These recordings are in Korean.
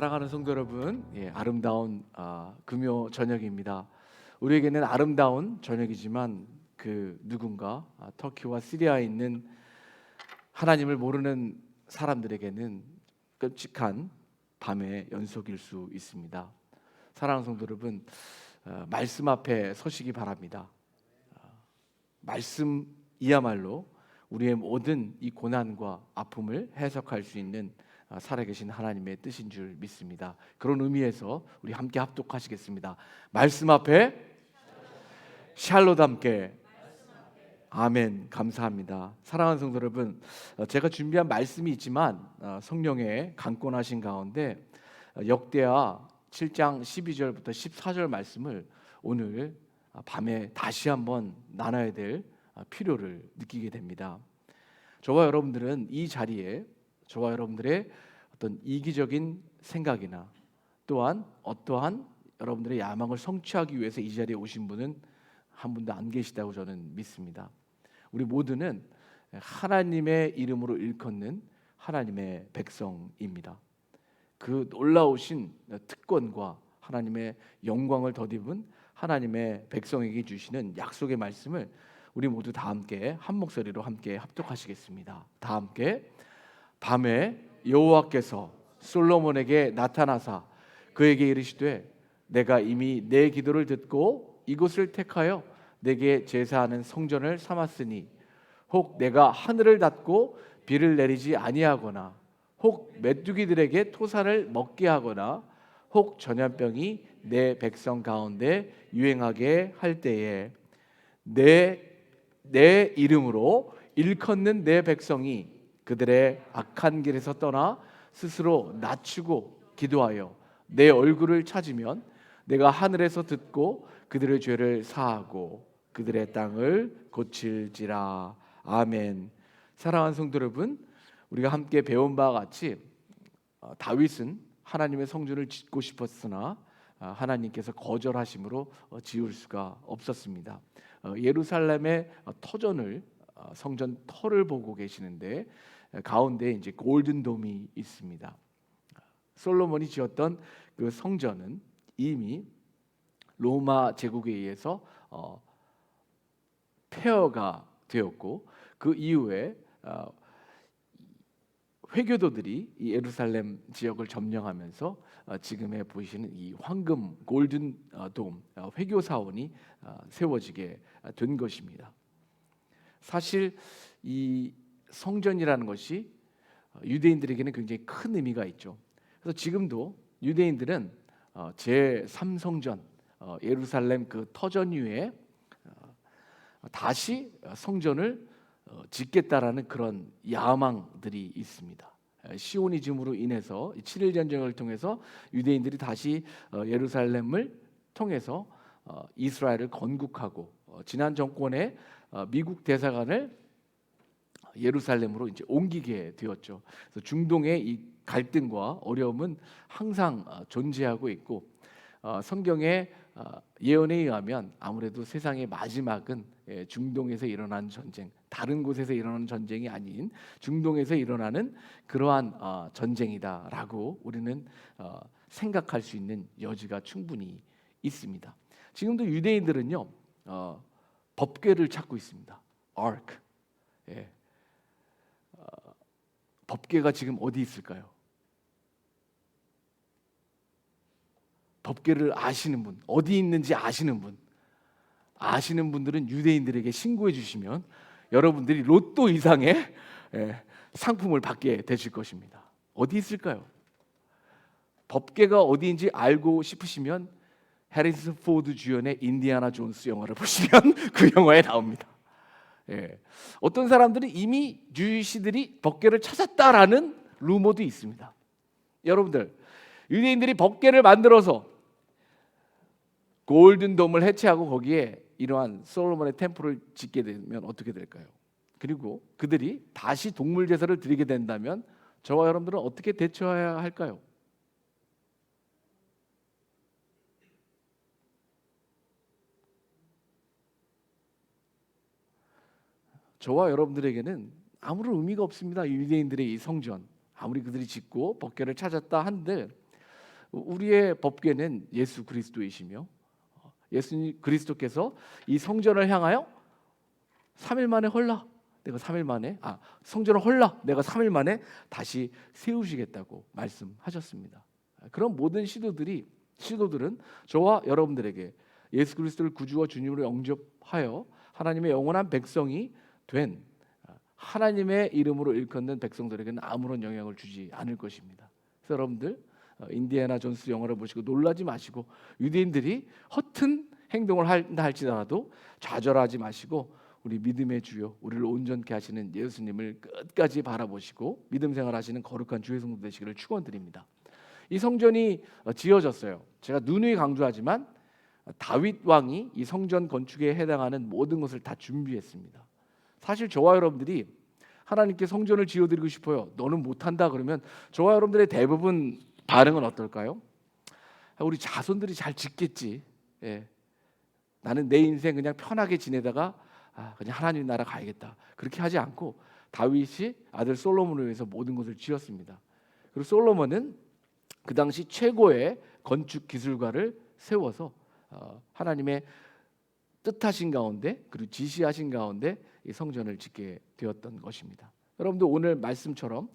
사랑하는 성도 여러분, 아름다운 금요 저녁입니다. 우리에게는 아름다운 저녁이지만 그 누군가 터키와 시리아에 있는 하나님을 모르는 사람들에게는 끔찍한 밤의 연속일 수 있습니다. 사랑하는 성도 여러분, 말씀 앞에 서시기 바랍니다. 말씀이야말로 우리의 모든 이 고난과 아픔을 해석할 수 있는 살아계신 하나님의 뜻인 줄 믿습니다. 그런 의미에서 우리 함께 합독하시겠습니다. 말씀 앞에 샬롯 함께. 아멘. 감사합니다. 사랑하는 성도 여러분, 제가 준비한 말씀이 있지만 성령의 강권하신 가운데 역대하 7장 12절부터 14절 말씀을 오늘 밤에 다시 한번 나눠야 될 필요를 느끼게 됩니다. 저와 여러분들은 이 자리에 저와 여러분들의 어떤 이기적인 생각이나 또한 어떠한 여러분들의 야망을 성취하기 위해서 이 자리에 오신 분은 한 분도 안 계시다고 저는 믿습니다. 우리 모두는 하나님의 이름으로 일컫는 하나님의 백성입니다. 그 놀라우신 특권과 하나님의 영광을 덧입은 하나님의 백성에게 주시는 약속의 말씀을 우리 모두 다 함께 한 목소리로 함께 합독하시겠습니다. 다 함께. 밤에 여호와께서 솔로몬에게 나타나사 그에게 이르시되 내가 이미 내 기도를 듣고 이곳을 택하여 내게 제사하는 성전을 삼았으니 혹 내가 하늘을 닫고 비를 내리지 아니하거나 혹 메뚜기들에게 토산을 먹게 하거나 혹 전염병이 내 백성 가운데 유행하게 할 때에 내 이름으로 일컫는 내 백성이 그들의 악한 길에서 떠나 스스로 낮추고 기도하여 내 얼굴을 찾으면 내가 하늘에서 듣고 그들의 죄를 사하고 그들의 땅을 고칠지라. 아멘. 사랑하는 성도 여러분, 우리가 함께 배운 바와 같이 다윗은 하나님의 성전을 짓고 싶었으나 하나님께서 거절하심으로 지을 수가 없었습니다. 예루살렘의 터전을 성전 터를 보고 계시는데 가운데 이제 골든돔이 있습니다. 솔로몬이 지었던 그 성전은 이미 로마 제국에 의해서 폐허가 되었고 그 이후에 회교도들이 이 예루살렘 지역을 점령하면서 지금에 보이시는 이 황금 골든 돔 회교 사원이 세워지게 된 것입니다. 사실 이 성전이라는 것이 유대인들에게는 굉장히 큰 의미가 있죠. 그래서 지금도 유대인들은 제3성전 예루살렘 그 터전 위에 다시 성전을 짓겠다라는 그런 야망들이 있습니다. 시오니즘으로 인해서 7일 전쟁을 통해서 유대인들이 다시 예루살렘을 통해서 이스라엘을 건국하고 지난 정권의 미국 대사관을 예루살렘으로 이제 옮기게 되었죠. 그래서 중동의 이 갈등과 어려움은 항상 존재하고 있고 성경의 예언에 의하면 아무래도 세상의 마지막은 중동에서 일어난 전쟁, 다른 곳에서 일어나는 전쟁이 아닌 중동에서 일어나는 그러한 전쟁이다라고 우리는 생각할 수 있는 여지가 충분히 있습니다. 지금도 유대인들은요 법궤를 찾고 있습니다. Ark. 법궤가 지금 어디 있을까요? 법궤를 아시는 분, 어디 있는지 아시는 분, 아시는 분들은 유대인들에게 신고해 주시면 여러분들이 로또 이상의 상품을 받게 되실 것입니다. 어디 있을까요? 법궤가 어디인지 알고 싶으시면 해리슨 포드 주연의 인디아나 존스 영화를 보시면 그 영화에 나옵니다. 어떤 사람들은 이미 주시들이 법궤를 찾았다라는 루머도 있습니다. 여러분들, 유대인들이 법궤를 만들어서 골든돔을 해체하고 거기에 이러한 솔로몬의 템플을 짓게 되면 어떻게 될까요? 그리고 그들이 다시 동물 제사를 드리게 된다면 저와 여러분들은 어떻게 대처해야 할까요? 저와 여러분들에게는 아무런 의미가 없습니다. 유대인들의 이 성전, 아무리 그들이 짓고 법궤를 찾았다 한들 우리의 법궤는 예수 그리스도이시며 예수 그리스도께서 이 성전을 향하여 3일 만에 헐라 내가 3일 만에 성전을 헐라 내가 3일 만에 다시 세우시겠다고 말씀하셨습니다. 그런 모든 시도들은 저와 여러분들에게 예수 그리스도를 구주와 주님으로 영접하여 하나님의 영원한 백성이 된 하나님의 이름으로 일컫는 백성들에게는 아무런 영향을 주지 않을 것입니다. 그래서 여러분들 인디애나 존스 영화를 보시고 놀라지 마시고 유대인들이 허튼 행동을 한다 할지라도 좌절하지 마시고 우리 믿음의 주요 우리를 온전케 하시는 예수님을 끝까지 바라보시고 믿음 생활하시는 거룩한 주의 성도 되시기를 축원드립니다. 이 성전이 지어졌어요. 제가 누누이 강조하지만 다윗 왕이 이 성전 건축에 해당하는 모든 것을 다 준비했습니다. 사실 저와 여러분들이 하나님께 성전을 지어드리고 싶어요. 너는 못한다 그러면 저와 여러분들의 대부분 반응은 어떨까요? 우리 자손들이 잘 짓겠지. 예. 나는 내 인생 그냥 편하게 지내다가 그냥 하나님 나라 가야겠다. 그렇게 하지 않고 다윗이 아들 솔로몬을 위해서 모든 것을 지었습니다. 그리고 솔로몬은 그 당시 최고의 건축 기술가를 세워서 하나님의 뜻하신 가운데 그리고 지시하신 가운데 이 성전을 짓게 되었던 것입니다. 여러분들 오늘 말씀처럼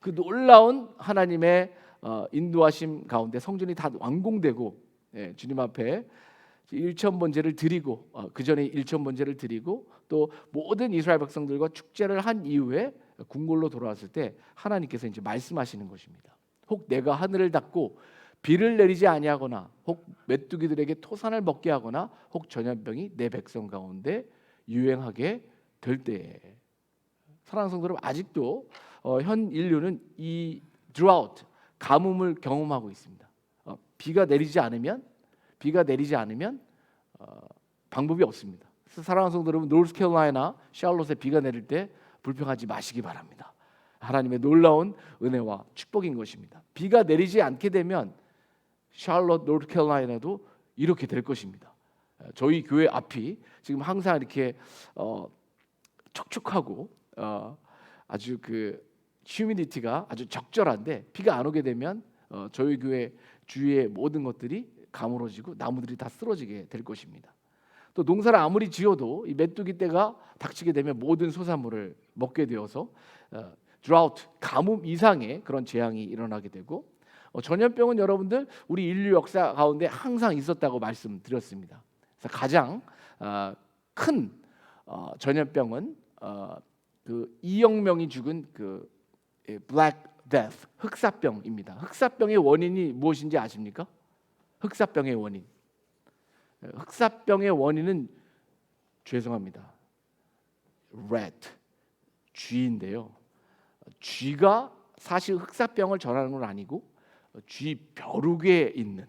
그 놀라운 하나님의 인도하심 가운데 성전이 다 완공되고 주님 앞에 일천번제를 드리고 그 전에 일천번제를 드리고 또 모든 이스라엘 백성들과 축제를 한 이후에 궁궐로 돌아왔을 때 하나님께서 이제 말씀하시는 것입니다. 혹 내가 하늘을 닫고 비를 내리지 아니하거나 혹 메뚜기들에게 토산을 먹게 하거나 혹 전염병이 내 백성 가운데 유행하게 될 때에 사랑하는 성도 여러분 아직도 현 인류는 이 drought 가뭄을 경험하고 있습니다. 비가 내리지 않으면 방법이 없습니다. 그래서 사랑하는 성도 여러분 노스캐롤라이나 샬롯에 비가 내릴 때 불평하지 마시기 바랍니다. 하나님의 놀라운 은혜와 축복인 것입니다. 비가 내리지 않게 되면 샬롯 노스캐롤라이나도 이렇게 될 것입니다. 저희 교회 앞이 지금 항상 이렇게 촉촉하고 아주 그 휴미디티가 아주 적절한데 비가 안 오게 되면 저희 교회 주위의 모든 것들이 가물어지고 나무들이 다 쓰러지게 될 것입니다. 또 농사를 아무리 지어도 이 메뚜기 때가 닥치게 되면 모든 소산물을 먹게 되어서 drought 가뭄 이상의 그런 재앙이 일어나게 되고 전염병은 여러분들 우리 인류 역사 가운데 항상 있었다고 말씀드렸습니다. 그래서 가장 큰 전염병은 그 2억 명이 죽은 그 Black Death 흑사병입니다. 흑사병의 원인이 무엇인지 아십니까? 흑사병의 원인. 흑사병의 원인은 죄송합니다. rat 쥐인데요. 쥐가 사실 흑사병을 전하는 건 아니고 쥐 벼룩에 있는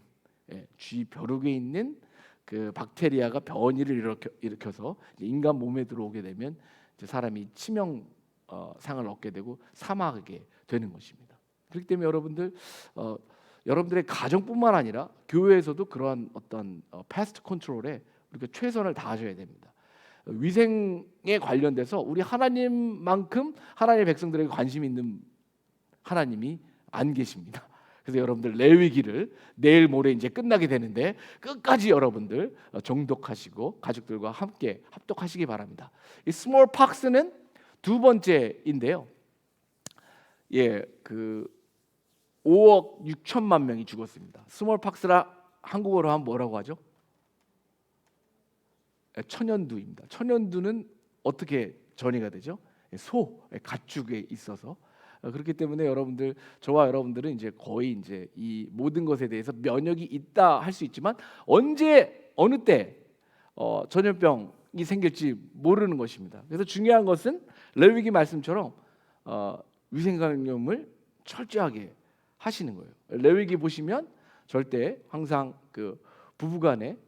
그 박테리아가 변이를 일으켜서 인간 몸에 들어오게 되면 이제 사람이 치명 상을 얻게 되고 사망하게 되는 것입니다. 그렇기 때문에 여러분들의 가정뿐만 아니라 교회에서도 그러한 어떤 패스트 컨트롤에 우리가 최선을 다하셔야 됩니다. 위생에 관련돼서 우리 하나님만큼 하나님의 백성들에게 관심 있는 하나님이 안 계십니다. 그래서 여러분들 레위기를 내일 모레 이제 끝나게 되는데 끝까지 여러분들 정독하시고 가족들과 함께 합독하시기 바랍니다. 이 스몰 팍스는 두 번째인데요. 그 5억 6천만 명이 죽었습니다. 스몰 팍스라 한국어로 하면 뭐라고 하죠? 천연두입니다. 천연두는 어떻게 전이가 되죠? 가축에 있어서 그렇기 때문에 여러분들 저와 여러분들은 이제 거의 이제 이 모든 것에 대해서 면역이 있다 할 수 있지만 언제 어느 때 전염병이 생길지 모르는 것입니다. 그래서 중요한 것은 레위기 말씀처럼 위생관념을 철저하게 하시는 거예요. 레위기 보시면 절대 항상 그 부부간에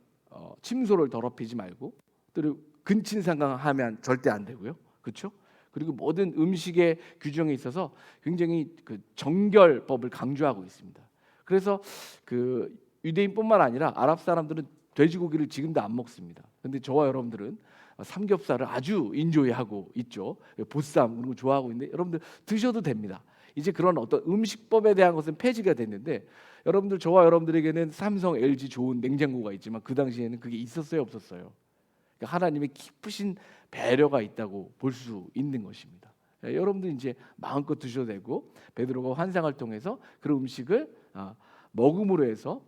침소를 더럽히지 말고 또 근친상간하면 절대 안 되고요. 그렇죠? 그리고 모든 음식의 규정에 있어서 굉장히 그 정결법을 강조하고 있습니다. 그래서 그 유대인뿐만 아니라 아랍 사람들은 돼지고기를 지금도 안 먹습니다. 근데 저와 여러분들은 삼겹살을 아주 인조이하고 있죠. 보쌈 그런 거 좋아하고 있는데 여러분들 드셔도 됩니다. 이제 그런 어떤 음식법에 대한 것은 폐지가 됐는데 여러분들 저와 여러분들에게는 삼성, LG 좋은 냉장고가 있지만 그 당시에는 그게 있었어요, 없었어요? 그러니까 하나님의 깊으신 배려가 있다고 볼 수 있는 것입니다. 여러분들 이제 마음껏 드셔도 되고 베드로가 환상을 통해서 그런 음식을 먹음으로 해서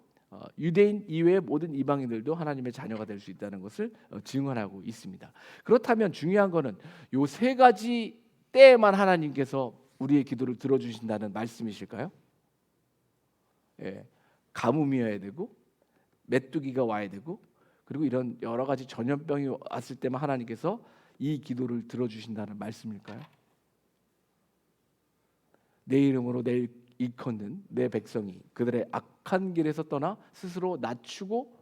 유대인 이외의 모든 이방인들도 하나님의 자녀가 될 수 있다는 것을 증언하고 있습니다. 그렇다면 중요한 것은 요 세 가지 때에만 하나님께서 우리의 기도를 들어주신다는 말씀이실까요? 예, 가뭄이어야 되고 메뚜기가 와야 되고 그리고 이런 여러 가지 전염병이 왔을 때만 하나님께서 이 기도를 들어주신다는 말씀일까요? 내 이름으로 내일 일컫는 내 백성이 그들의 악한 길에서 떠나 스스로 낮추고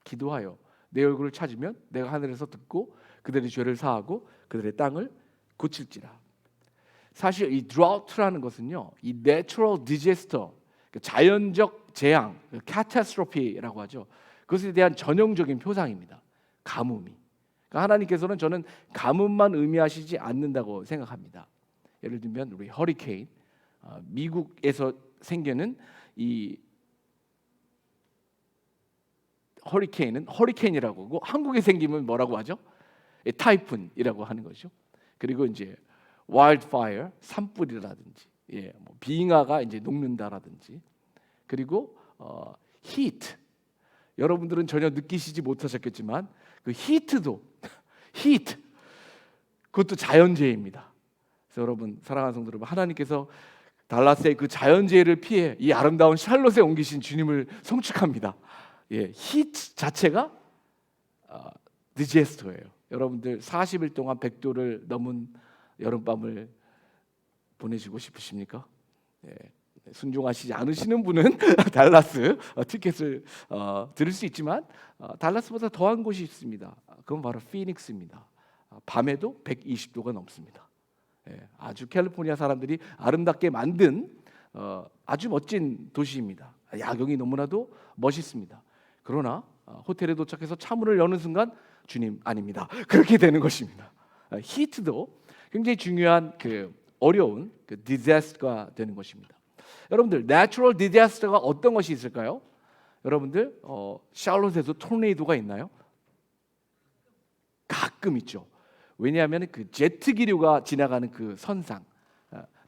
기도하여 내 얼굴을 찾으면 내가 하늘에서 듣고 그들의 죄를 사하고 그들의 땅을 고칠지라. 사실 이 drought라는 것은요, 이 natural disaster, 자연적 재앙, catastrophe라고 하죠. 그것에 대한 전형적인 표상입니다. 가뭄이. 그러니까 하나님께서는 저는 가뭄만 의미하시지 않는다고 생각합니다. 예를 들면 우리 허리케인, 미국에서 생기는 이 허리케인은 허리케인이라고 하고 한국에 생기면 뭐라고 하죠? 타이푼이라고 하는 거죠. 그리고 이제 wildfire, 산불이라든지, 뭐 빙하가 이제 녹는다라든지, 그리고 heat. 여러분들은 전혀 느끼시지 못하셨겠지만 그 히트도 히트 그것도 자연재해입니다. 그래서 여러분 사랑하는 성도 여러분, 하나님께서 달라스의 그 자연재해를 피해 이 아름다운 샬롯에 옮기신 주님을 성축합니다. 히트 자체가 디제스터예요. 여러분들 40일 동안 100도를 넘은 여름밤을 보내시고 싶으십니까? 순종하시지 않으시는 분은 달라스 티켓을 들을 수 있지만 달라스보다 더한 곳이 있습니다. 그건 바로 피닉스입니다. 밤에도 120도가 넘습니다. 아주 캘리포니아 사람들이 아름답게 만든 아주 멋진 도시입니다. 야경이 너무나도 멋있습니다. 그러나 호텔에 도착해서 차문을 여는 순간 주님 아닙니다. 그렇게 되는 것입니다. 히트도 굉장히 중요한 어려운 디자스터가 되는 것입니다. 여러분들 natural disaster가 어떤 것이 있을까요? 여러분들 샬롯에도 토네이도가 있나요? 가끔 있죠. 왜냐하면 그 제트 기류가 지나가는 그 선상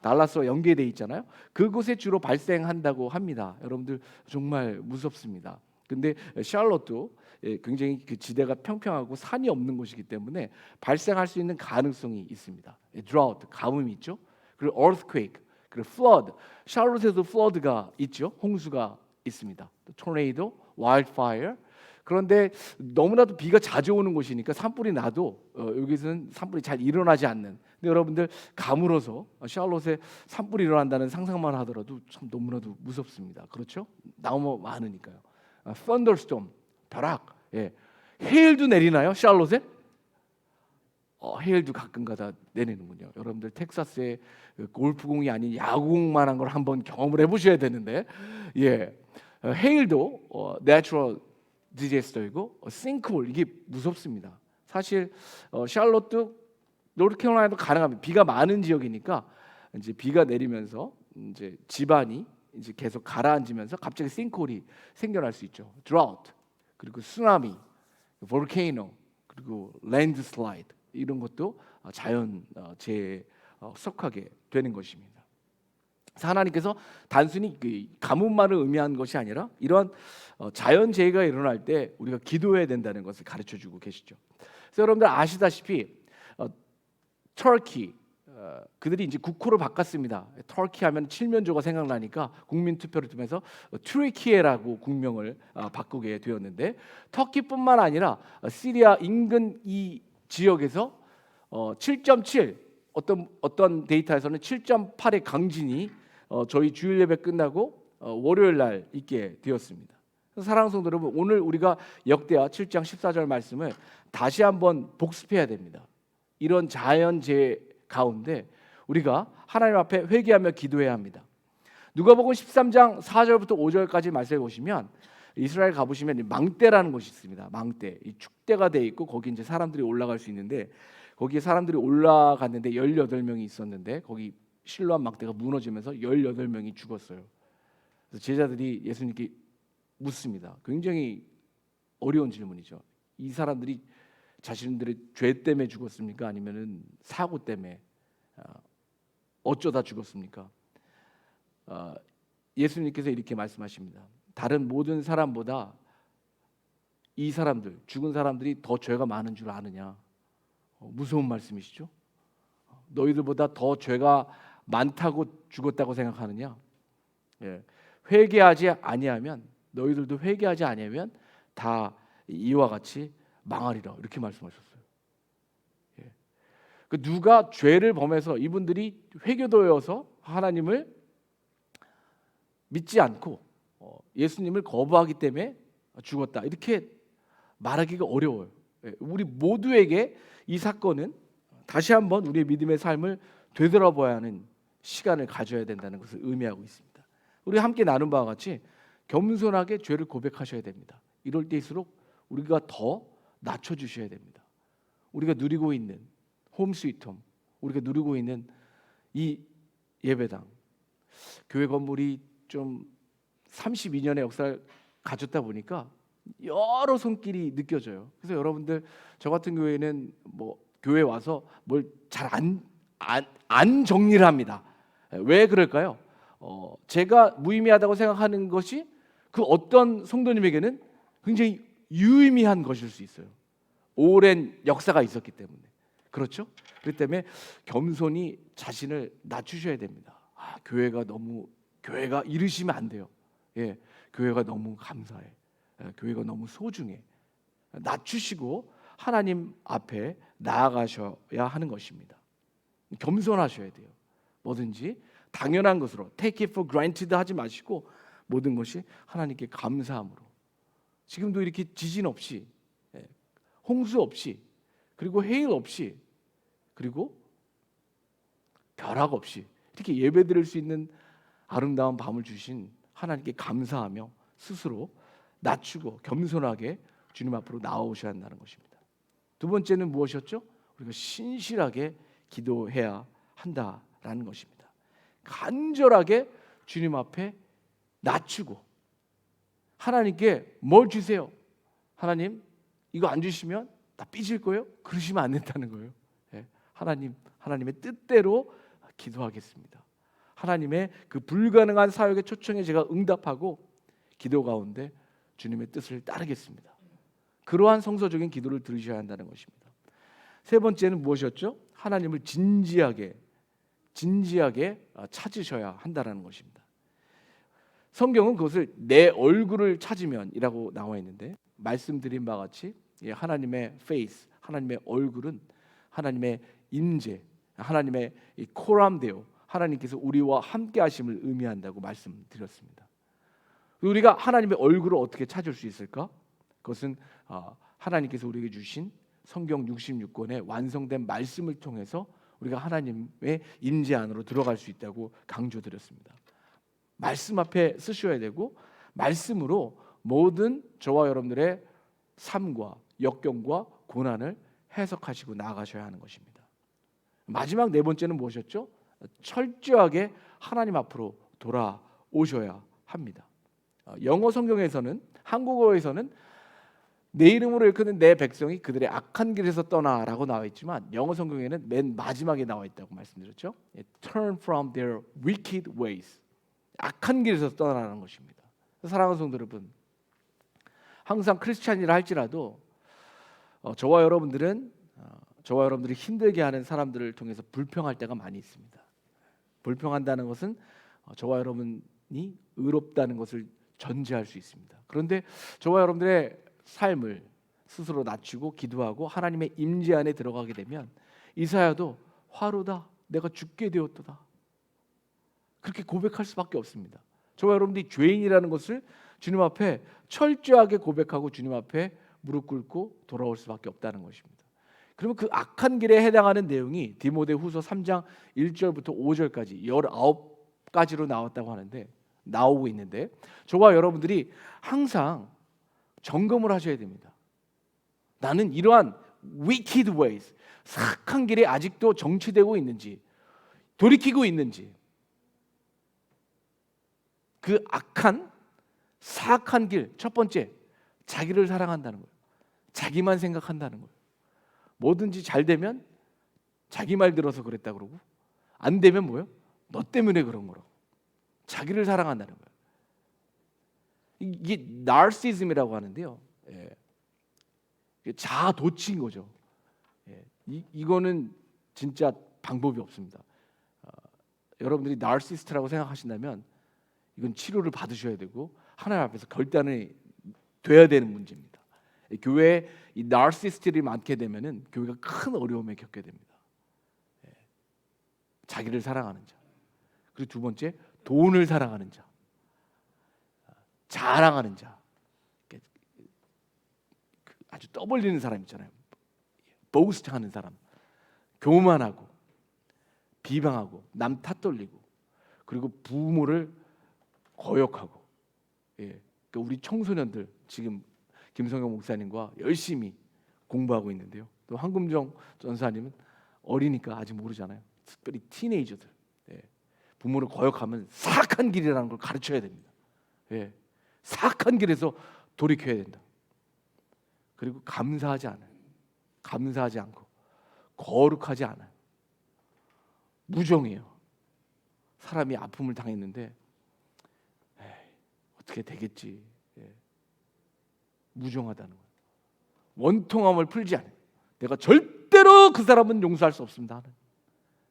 달라스와 연계되어 있잖아요. 그곳에 주로 발생한다고 합니다. 여러분들 정말 무섭습니다. 근데 샬롯도 굉장히 그 지대가 평평하고 산이 없는 곳이기 때문에 발생할 수 있는 가능성이 있습니다. drought, 가뭄이 있죠. 그리고 earthquake, 그리고 flood. 샬롯에도 flood가 있죠. 홍수가 있습니다. tornado, wildfire. 그런데 너무나도 비가 자주 오는 곳이니까 산불이 나도 여기서는 산불이 잘 일어나지 않는. 근데 여러분들 가물어서 샬롯에 산불이 일어난다는 상상만 하더라도 참 너무나도 무섭습니다. 그렇죠? 너무 많으니까요. thunderstorm, 벼락. 헤일도 내리나요? 샬롯에? 헤일도 가끔가다 내리는군요. 여러분들 텍사스의 골프공이 아닌 야구공만한 걸 한번 경험을 해보셔야 되는데, 헤일도 내추럴 디제스터이고 싱크홀 이게 무섭습니다. 사실 샬롯도 노스캐롤라이나도 가능합니다. 비가 많은 지역이니까 이제 비가 내리면서 이제 집안이 이제 계속 가라앉으면서 갑자기 싱크홀이 생겨날 수 있죠. drought 그리고 쓰나미, 볼케이노 그리고 랜드슬라이드 이런 것도 자연 재해에 속하게 되는 것입니다. 그래서 하나님께서 단순히 그 가뭄만을 의미한 것이 아니라 이러한 자연 재해가 일어날 때 우리가 기도해야 된다는 것을 가르쳐주고 계시죠. 그래서 여러분들 아시다시피 터키 그들이 이제 국호를 바꿨습니다. 터키 하면 칠면조가 생각나니까 국민 투표를 통해서 트리키에라고 국명을 바꾸게 되었는데 터키뿐만 아니라 시리아 인근 이 지역에서 7.7 어떤 데이터에서는 7.8의 강진이 저희 주일 예배 끝나고 월요일 날 있게 되었습니다. 사랑하는 성도 여러분, 오늘 우리가 역대하 7장 14절 말씀을 다시 한번 복습해야 됩니다. 이런 자연재해 가운데 우리가 하나님 앞에 회개하며 기도해야 합니다. 누가복음 13장 4절부터 5절까지 말씀해 보시면 이스라엘 가보시면 망대라는 곳이 있습니다. 망대, 이 축대가 돼 있고 거기 이제 사람들이 올라갈 수 있는데 거기에 사람들이 올라갔는데 18명이 있었는데 거기 실로암 막대가 무너지면서 18명이 죽었어요. 그래서 제자들이 예수님께 묻습니다. 굉장히 어려운 질문이죠. 이 사람들이 자신들의 죄 때문에 죽었습니까? 아니면은 사고 때문에 어쩌다 죽었습니까? 예수님께서 이렇게 말씀하십니다. 다른 모든 사람보다 이 사람들, 죽은 사람들이 더 죄가 많은 줄 아느냐? 무서운 말씀이시죠? 너희들보다 더 죄가 많다고 죽었다고 생각하느냐? 예. 회개하지 아니하면, 너희들도 회개하지 아니하면 다 이와 같이 망하리라, 이렇게 말씀하셨어요. 예. 그 누가 죄를 범해서 이분들이 회개도여서 하나님을 믿지 않고 예수님을 거부하기 때문에 죽었다, 이렇게 말하기가 어려워요. 예. 우리 모두에게 이 사건은 다시 한번 우리의 믿음의 삶을 되돌아봐야 하는 시간을 가져야 된다는 것을 의미하고 있습니다. 우리 함께 나눈 바와 같이 겸손하게 죄를 고백하셔야 됩니다. 이럴 때일수록 우리가 더 낮춰주셔야 됩니다. 우리가 누리고 있는 홈 스위트 홈, 우리가 누리고 있는 이 예배당, 교회 건물이 좀 32년의 역사를 가졌다 보니까 여러 손길이 느껴져요. 그래서 여러분들, 저 같은 교회는 뭐 교회 와서 뭘 잘 안 정리를 합니다. 왜 그럴까요? 제가 무의미하다고 생각하는 것이 그 어떤 성도님에게는 굉장히 유의미한 것일 수 있어요. 오랜 역사가 있었기 때문에. 그렇죠? 그렇기 때문에 겸손히 자신을 낮추셔야 됩니다. 교회가 이르시면 안 돼요. 예, 교회가 너무 감사해. 교회가 너무 소중해. 낮추시고 하나님 앞에 나아가셔야 하는 것입니다. 겸손하셔야 돼요. 뭐든지 당연한 것으로 take it for granted 하지 마시고 모든 것이 하나님께 감사함으로, 지금도 이렇게 지진 없이, 홍수 없이, 그리고 해일 없이, 그리고 벼락 없이 이렇게 예배드릴 수 있는 아름다운 밤을 주신 하나님께 감사하며 스스로 낮추고 겸손하게 주님 앞으로 나오셔야 한다는 것입니다. 두 번째는 무엇이었죠? 우리가 신실하게 기도해야 한다라는 것입니다. 간절하게 주님 앞에 낮추고 하나님께 뭘 주세요? 하나님, 이거 안 주시면 나 삐질 거예요? 그러시면 안 된다는 거예요. 하나님의 뜻대로 기도하겠습니다. 하나님의 그 불가능한 사역의 초청에 제가 응답하고 기도 가운데 주님의 뜻을 따르겠습니다. 그러한 성서적인 기도를 들으셔야 한다는 것입니다. 세 번째는 무엇이었죠? 하나님을 진지하게 찾으셔야 한다는 것입니다. 성경은 그것을 내 얼굴을 찾으면이라고 나와 있는데, 말씀드린 바와 같이 하나님의 face, 하나님의 얼굴은 하나님의 임재, 하나님의 코람데오, 하나님께서 우리와 함께 하심을 의미한다고 말씀드렸습니다. 우리가 하나님의 얼굴을 어떻게 찾을 수 있을까? 그것은 하나님께서 우리에게 주신 성경 66권의 완성된 말씀을 통해서 우리가 하나님의 임재 안으로 들어갈 수 있다고 강조드렸습니다. 말씀 앞에 쓰셔야 되고, 말씀으로 모든 저와 여러분들의 삶과 역경과 고난을 해석하시고 나아가셔야 하는 것입니다. 마지막 네 번째는 무엇이었죠? 철저하게 하나님 앞으로 돌아오셔야 합니다. 영어 성경에서는, 한국어에서는 내 이름으로 일컫는 내 백성이 그들의 악한 길에서 떠나라고 나와 있지만, 영어 성경에는 맨 마지막에 나와 있다고 말씀드렸죠. Turn from their wicked ways. 악한 길에서 떠나라는 것입니다. 사랑하는 성도 여러분, 항상 크리스찬이라 할지라도 저와 여러분들이 힘들게 하는 사람들을 통해서 불평할 때가 많이 있습니다. 불평한다는 것은 저와 여러분이 의롭다는 것을 전제할 수 있습니다. 그런데 저와 여러분들의 삶을 스스로 낮추고 기도하고 하나님의 임재 안에 들어가게 되면, 이사야도 화로다, 내가 죽게 되었도다, 그렇게 고백할 수밖에 없습니다. 저와 여러분들이 죄인이라는 것을 주님 앞에 철저하게 고백하고 주님 앞에 무릎 꿇고 돌아올 수밖에 없다는 것입니다. 그러면 그 악한 길에 해당하는 내용이 디모데후서 3장 1절부터 5절까지 19가지로 나오고 있는데, 저와 여러분들이 항상 점검을 하셔야 됩니다. 나는 이러한 wicked ways, 사악한 길에 아직도 정취되고 있는지, 돌이키고 있는지, 그 악한 사악한 길, 첫 번째 자기를 사랑한다는 거예요. 자기만 생각한다는 거예요. 뭐든지 잘 되면 자기 말 들어서 그랬다 그러고, 안 되면 뭐예요? 너 때문에 그런 거라고. 자기를 사랑한다는 거예요. 이게 나르시즘이라고 하는데요. 예. 자아 도취인 거죠. 예. 이거는 진짜 방법이 없습니다. 여러분들이 나르시스트라고 생각하신다면 이건 치료를 받으셔야 되고 하나님 앞에서 결단이 돼야 되는 문제입니다. 교회에 이 나르시스트들이 많게 되면은 교회가 큰 어려움에 겪게 됩니다. 예. 자기를 사랑하는 자. 그리고 두 번째, 돈을 사랑하는 자. 자랑하는 자. 아주 떠벌리는 사람 있잖아요. 보스트하는 사람. 교만하고 비방하고 남 탓돌리고 그리고 부모를 거역하고. 예. 그러니까 우리 청소년들 지금 김성경 목사님과 열심히 공부하고 있는데요. 또 황금정 전사님은 어리니까 아직 모르잖아요. 특별히 티네이저들. 예. 부모를 거역하면 사악한 길이라는 걸 가르쳐야 됩니다. 예. 사악한 길에서 돌이켜야 된다. 그리고 감사하지 않아요. 감사하지 않고 거룩하지 않아요. 무정해요. 사람이 아픔을 당했는데 어떻게 되겠지. 예. 무정하다는 거예요. 원통함을 풀지 않아요. 내가 절대로 그 사람은 용서할 수 없습니다.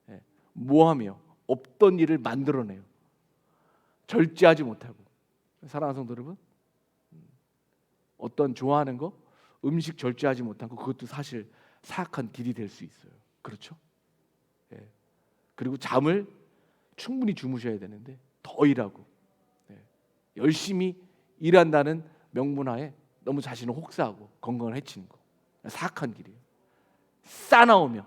예. 모함이요. 없던 일을 만들어내요. 절제하지 못하고. 사랑하는 성도 여러분, 어떤 좋아하는 거, 음식 절제하지 못한 거, 그것도 사실 사악한 길이 될 수 있어요. 그렇죠? 예. 그리고 잠을 충분히 주무셔야 되는데 더 일하고, 예. 열심히 일한다는 명분하에 너무 자신을 혹사하고 건강을 해치는 거, 사악한 길이에요. 싸나우며,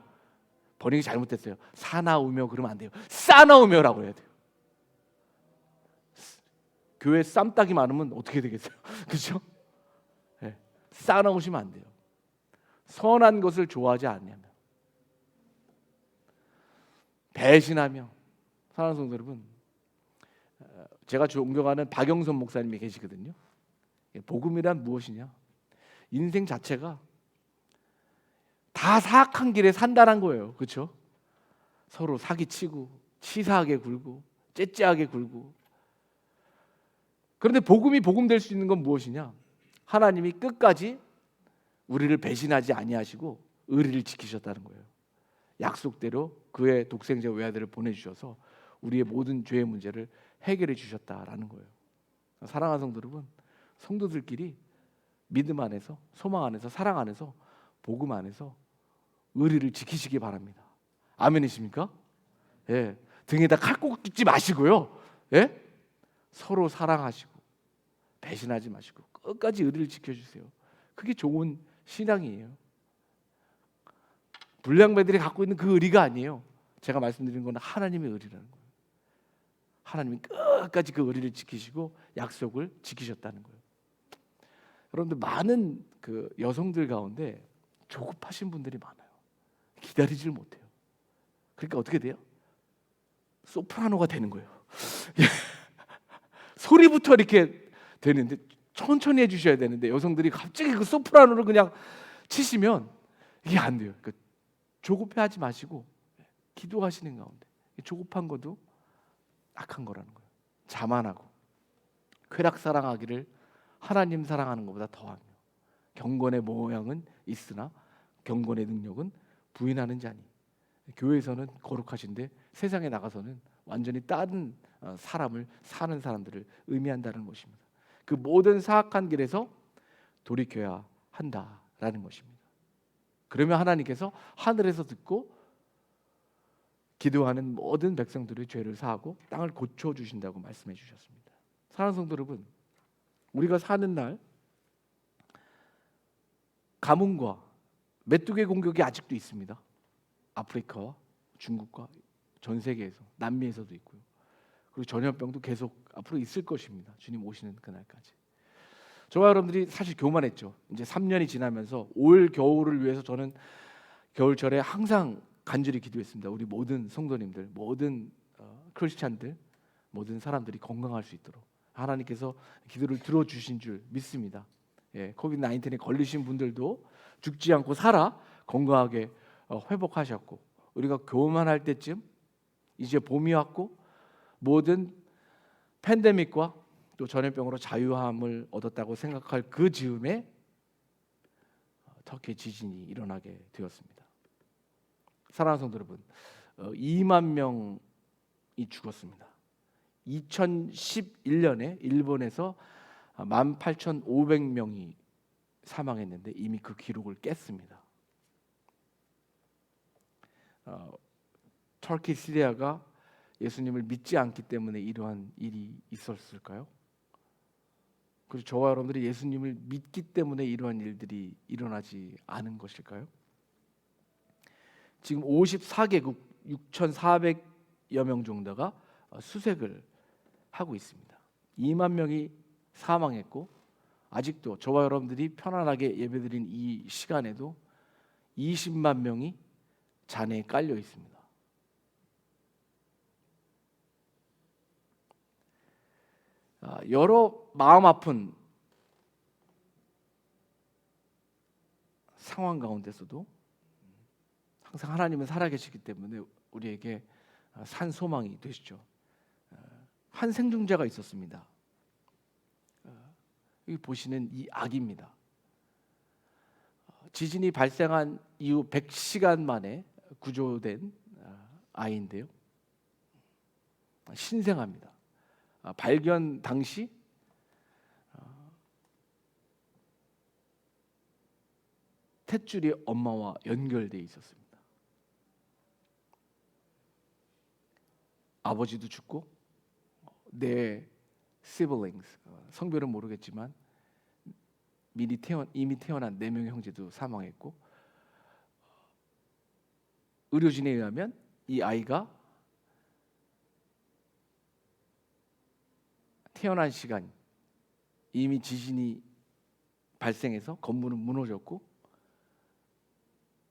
번역이 잘못됐어요. 사나우며 그러면 안 돼요. 싸나우며라고 해야 돼요. 교회 쌈딱이 많으면 어떻게 되겠어요? 그렇죠? 네. 싸나우시면 안 돼요. 선한 것을 좋아하지 않냐면, 배신하며. 사랑하는 성도 여러분, 제가 존경하는 박영선 목사님이 계시거든요. 복음이란 무엇이냐? 인생 자체가 다 사악한 길에 산다는 거예요. 그렇죠? 서로 사기치고 치사하게 굴고 째째하게 굴고. 그런데 복음이 복음 될 수 있는 건 무엇이냐? 하나님이 끝까지 우리를 배신하지 아니하시고 의리를 지키셨다는 거예요. 약속대로 그의 독생자 외아들을 보내주셔서 우리의 모든 죄의 문제를 해결해 주셨다라는 거예요. 사랑하는 성도 여러분, 성도들끼리 믿음 안에서, 소망 안에서, 사랑 안에서, 복음 안에서 의리를 지키시기 바랍니다. 아멘이십니까? 예. 등에다 칼 꼭 찢지 마시고요. 예? 서로 사랑하시고 배신하지 마시고 끝까지 의리를 지켜주세요. 그게 좋은 신앙이에요. 불량배들이 갖고 있는 그 의리가 아니에요. 제가 말씀드린 건 하나님의 의리라는 거예요. 하나님이 끝까지 그 의리를 지키시고 약속을 지키셨다는 거예요. 여러분들, 많은 그 여성들 가운데 조급하신 분들이 많아요. 기다리질 못해요. 그러니까 어떻게 돼요? 소프라노가 되는 거예요. 소리부터 이렇게 되는데 천천히 해주셔야 되는데 여성들이 갑자기 그 소프라노를 그냥 치시면 이게 안 돼요. 그러니까 조급해하지 마시고 기도하시는 가운데, 조급한 것도 악한 거라는 거예요. 자만하고 쾌락 사랑하기를 하나님 사랑하는 것보다 더하며, 경건의 모양은 있으나 경건의 능력은 부인하는 자니. 교회에서는 거룩하신데 세상에 나가서는 완전히 다른 사람을 사는 사람들을 의미한다는 것입니다. 그 모든 사악한 길에서 돌이켜야 한다라는 것입니다. 그러면 하나님께서 하늘에서 듣고 기도하는 모든 백성들의 죄를 사하고 땅을 고쳐 주신다고 말씀해 주셨습니다. 사랑하는 성도 여러분, 우리가 사는 날 가뭄과 메뚜기 공격이 아직도 있습니다. 아프리카와 중국과 전 세계에서, 남미에서도 있고요. 그리고 전염병도 계속 앞으로 있을 것입니다. 주님 오시는 그날까지. 저와 여러분들이 사실 교만했죠. 이제 3년이 지나면서 올 겨울을 위해서 저는 겨울철에 항상 간절히 기도했습니다. 우리 모든 성도님들, 모든 크리스찬들, 모든 사람들이 건강할 수 있도록 하나님께서 기도를 들어주신 줄 믿습니다. 코비드 19에 걸리신 분들도 죽지 않고 살아 건강하게 회복하셨고, 우리가 교만할 때쯤 이제 봄이 왔고 모든 팬데믹과 또 전염병으로 자유함을 얻었다고 생각할 그 즈음에 터키 지진이 일어나게 되었습니다. 사랑하는 성도 여러분, 2만 명이 죽었습니다. 2011년에 일본에서 18,500명이 사망했는데 이미 그 기록을 깼습니다. 터키 시리아가 예수님을 믿지 않기 때문에 이러한 일이 있었을까요? 그리고 저와 여러분들이 예수님을 믿기 때문에 이러한 일들이 일어나지 않은 것일까요? 지금 54개국 6,400여 명 정도가 수색을 하고 있습니다. 2만 명이 사망했고, 아직도 저와 여러분들이 편안하게 예배드린 이 시간에도 20만 명이 잔해에 깔려 있습니다. 여러 마음 아픈 상황 가운데서도 항상 하나님은 살아계시기 때문에 우리에게 산 소망이 되시죠. 한 생존자가 있었습니다. 여기 보시는 이 아기입니다. 지진이 발생한 이후 100시간 만에 구조된 아이인데요. 신생아입니다. 발견 당시 탯줄이 엄마와 연결되어 있었습니다. 아버지도 죽고 내 siblings, 성별은 모르겠지만 이미 태어난 4명의 형제도 사망했고, 의료진에 의하면 이 아이가 태어난 시간 이미 지진이 발생해서 건물은 무너졌고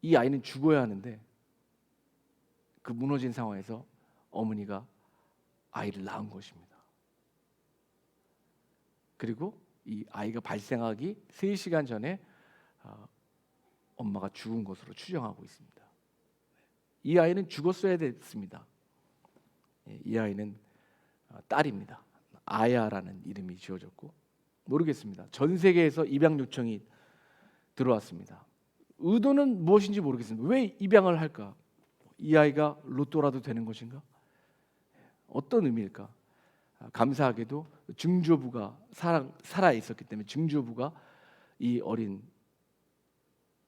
이 아이는 죽어야 하는데 그 무너진 상황에서 어머니가 아이를 낳은 것입니다. 그리고 이 아이가 발생하기 3시간 전에 엄마가 죽은 것으로 추정하고 있습니다. 이 아이는 죽었어야 됐습니다. 이 아이는 딸입니다. 아야라는 이름이 지어졌고, 모르겠습니다. 전 세계에서 입양 요청이 들어왔습니다. 의도는 무엇인지 모르겠습니다. 왜 입양을 할까? 이 아이가 로또라도 되는 것인가? 어떤 의미일까? 감사하게도 증조부가 살아 있었기 때문에 증조부가 이 어린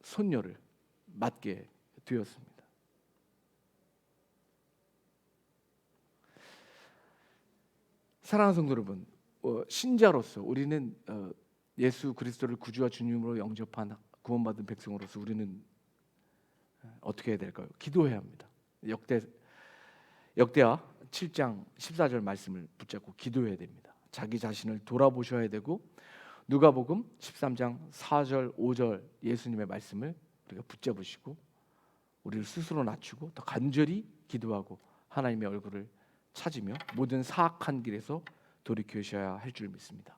손녀를 맡게 되었습니다. 사랑하는 성도 여러분, 신자로서 우리는 예수 그리스도를 구주와 주님으로 영접한 구원받은 백성으로서 우리는 어떻게 해야 될까요? 기도해야 합니다. 역대하 7장 14절 말씀을 붙잡고 기도해야 됩니다. 자기 자신을 돌아보셔야 되고, 누가복음 13장 4절 5절 예수님의 말씀을 우리가 붙잡으시고 우리를 스스로 낮추고 더 간절히 기도하고 하나님의 얼굴을 찾으며 모든 사악한 길에서 돌이키셔야 할 줄 믿습니다.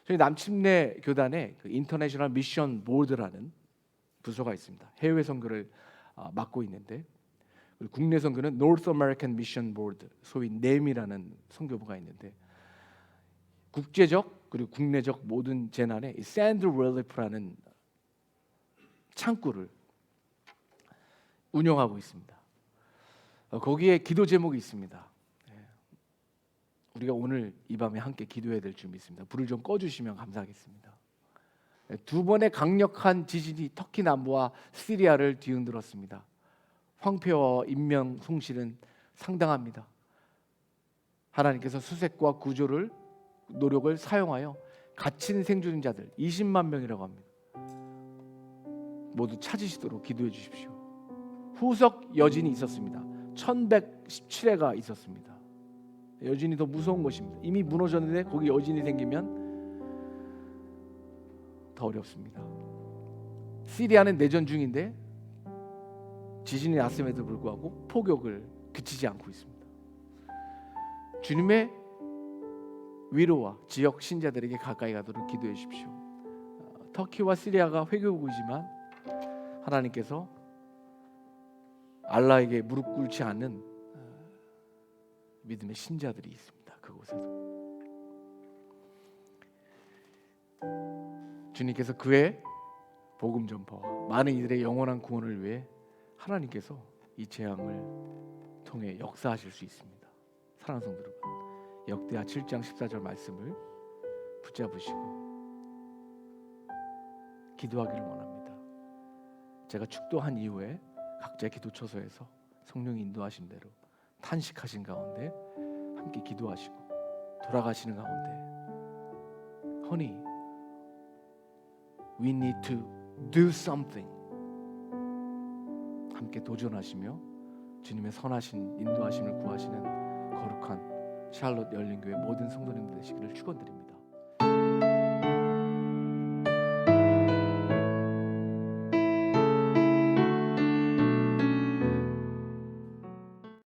저희 남침내 교단에 그 인터내셔널 미션 보드라는 부서가 있습니다. 해외 선교를 맡고 있는데, 국내 선교는 North American Mission Board, 소위 NAM이라는 선교부가 있는데, 국제적 그리고 국내적 모든 재난에 샌드 렐리프라는 창구를 운영하고 있습니다. 거기에 기도 제목이 있습니다. 우리가 오늘 이 밤에 함께 기도해야 될 줄 믿습니다. 불을 좀 꺼주시면 감사하겠습니다. 2번의 강력한 지진이 터키 남부와 시리아를 뒤흔들었습니다. 황폐와 인명 손실은 상당합니다. 하나님께서 수색과 구조를 노력을 사용하여 갇힌 생존자들 20만 명이라고 합니다. 모두 찾으시도록 기도해 주십시오. 후속 여진이 있었습니다. 1117회가 있었습니다. 여진이 더 무서운 것입니다. 이미 무너졌는데 거기 여진이 생기면 더 어렵습니다. 시리아는 내전 중인데 지진이 났음에도 불구하고 폭격을 그치지 않고 있습니다. 주님의 위로와 지역 신자들에게 가까이 가도록 기도해 주십시오. 터키와 시리아가 회교국이지만 하나님께서 알라에게 무릎 꿇지 않는 믿음의 신자들이 있습니다. 그곳에도 주님께서 그의 복음 전파와 많은 이들의 영원한 구원을 위해 하나님께서 이 재앙을 통해 역사하실 수 있습니다. 사랑하는 성도 여러분, 역대하 7장 14절 말씀을 붙잡으시고 기도하기를 원합니다. 제가 축도한 이후에 각자의 기도처소에서 성령이 인도하신 대로 탄식하신 가운데 함께 기도하시고 돌아가시는 가운데 Honey, we need to do something 함께 도전하시며 주님의 선하신 인도하심을 구하시는 거룩한 샬롯 열린교회 모든 성도님들 되시기를 축원드립니다.